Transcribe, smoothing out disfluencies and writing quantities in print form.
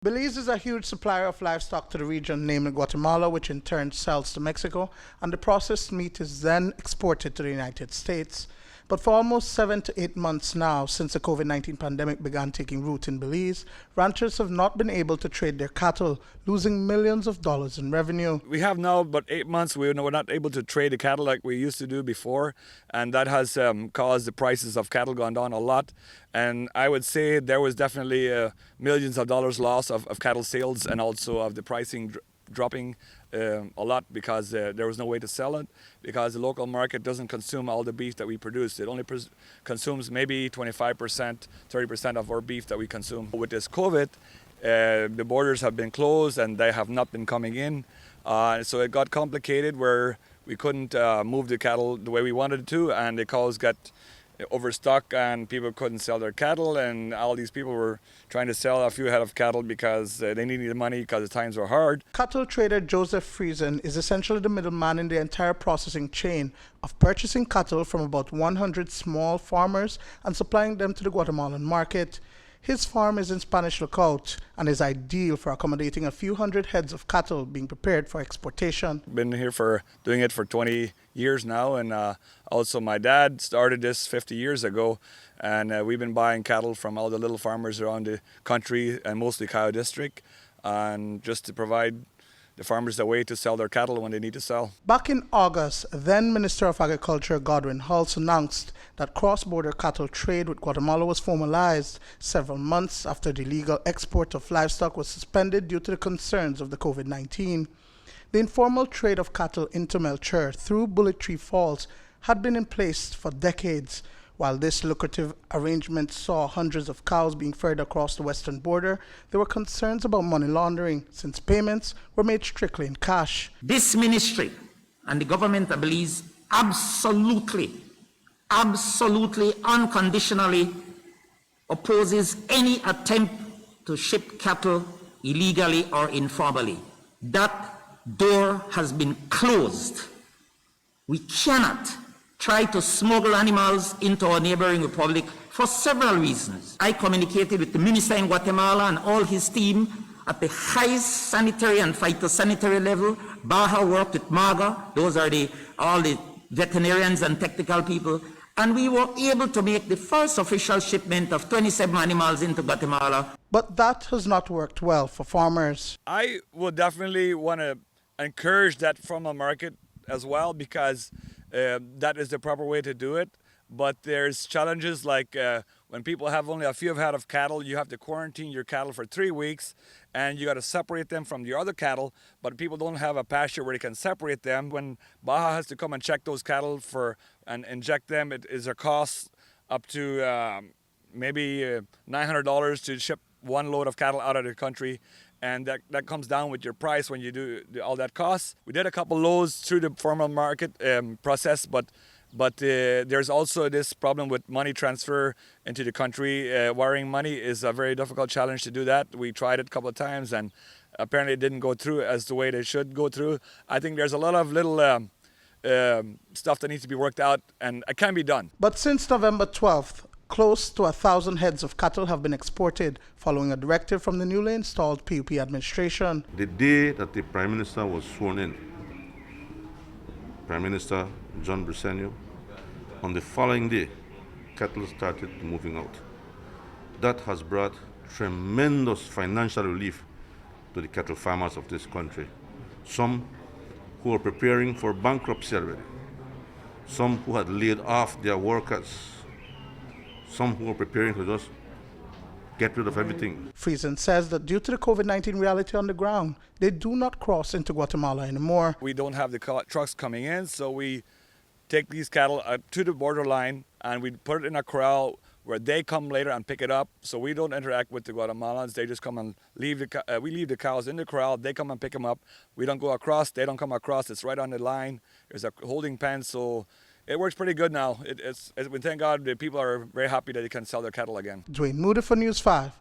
Belize is a huge supplier of livestock to the region, namely Guatemala, which in turn sells to Mexico, and the processed meat is then exported to the United States. But for almost 7 to 8 months now, since the COVID-19 pandemic began taking root in Belize, ranchers have not been able to trade their cattle, losing millions of dollars in revenue. We have now about 8 months we're not able to trade the cattle like we used to do before, and that has caused the prices of cattle gone down a lot. And I would say there was definitely millions of dollars loss of cattle sales, and also of the pricing dropping a lot because there was no way to sell it, because the local market doesn't consume all the beef that we produce. It only consumes maybe 25%, 30% of our beef that we consume. With this COVID, the borders have been closed and they have not been coming in. So it got complicated where we couldn't move the cattle the way we wanted to, and the cows got overstock and people couldn't sell their cattle, and all these people were trying to sell a few head of cattle because they needed the money because the times were hard. Cattle trader Joseph Friesen is essentially the middleman in the entire processing chain of purchasing cattle from about 100 small farmers and supplying them to the Guatemalan market. His farm is in Spanish Lookout and is ideal for accommodating a few hundred heads of cattle being prepared for exportation. Been here doing it for 20 years now, and also my dad started this 50 years ago, and we've been buying cattle from all the little farmers around the country, and mostly Cow District, and just to provide the farmers a way to sell their cattle when they need to sell. Back in August, then Minister of Agriculture Duane announced that cross-border cattle trade with Guatemala was formalized several months after the illegal export of livestock was suspended due to the concerns of the COVID-19. The informal trade of cattle into Melchor through Bullet Tree Falls had been in place for decades. While this lucrative arrangement saw hundreds of cows being ferried across the western border, there were concerns about money laundering since payments were made strictly in cash. This ministry and the government of Belize absolutely, unconditionally opposes any attempt to ship cattle illegally or informally. That door has been closed. We cannot try to smuggle animals into our neighboring republic for several reasons. I communicated with the minister in Guatemala and all his team at the highest sanitary and phytosanitary level. Baja worked with MAGA, those are all the veterinarians and technical people, and we were able to make the first official shipment of 27 animals into Guatemala. But that has not worked well for farmers. I would definitely want to encourage that from a market as well, because that is the proper way to do it. But there's challenges like when people have only a few head of cattle, you have to quarantine your cattle for 3 weeks, and you got to separate them from the other cattle, but people don't have a pasture where they can separate them. When Baja has to come and check those cattle and inject them, it is a cost up to maybe $900 to ship one load of cattle out of the country. And that comes down with your price when you do all that costs. We did a couple loads through the formal market process, but there's also this problem with money transfer into the country. Wiring money is a very difficult challenge to do that. We tried it a couple of times, and apparently it didn't go through as the way they should go through. I think there's a lot of little stuff that needs to be worked out, and it can be done. But since November 12th, close to 1,000 heads of cattle have been exported following a directive from the newly installed PUP administration. The day that the Prime Minister was sworn in, Prime Minister John Briceño, on the following day, cattle started moving out. That has brought tremendous financial relief to the cattle farmers of this country. Some who are preparing for bankruptcy already, some who had laid off their workers, some who are preparing to just get rid of everything. Friesen says that due to the COVID-19 reality on the ground, they do not cross into Guatemala anymore. We don't have the trucks coming in, so we take these cattle to the borderline and we put it in a corral where they come later and pick it up. So we don't interact with the Guatemalans. They just come and we leave the cows in the corral. They come and pick them up. We don't go across. They don't come across. It's right on the line. There's a holding pen, so it works pretty good now. We thank God the people are very happy that they can sell their cattle again. Duane, Moody for News 5.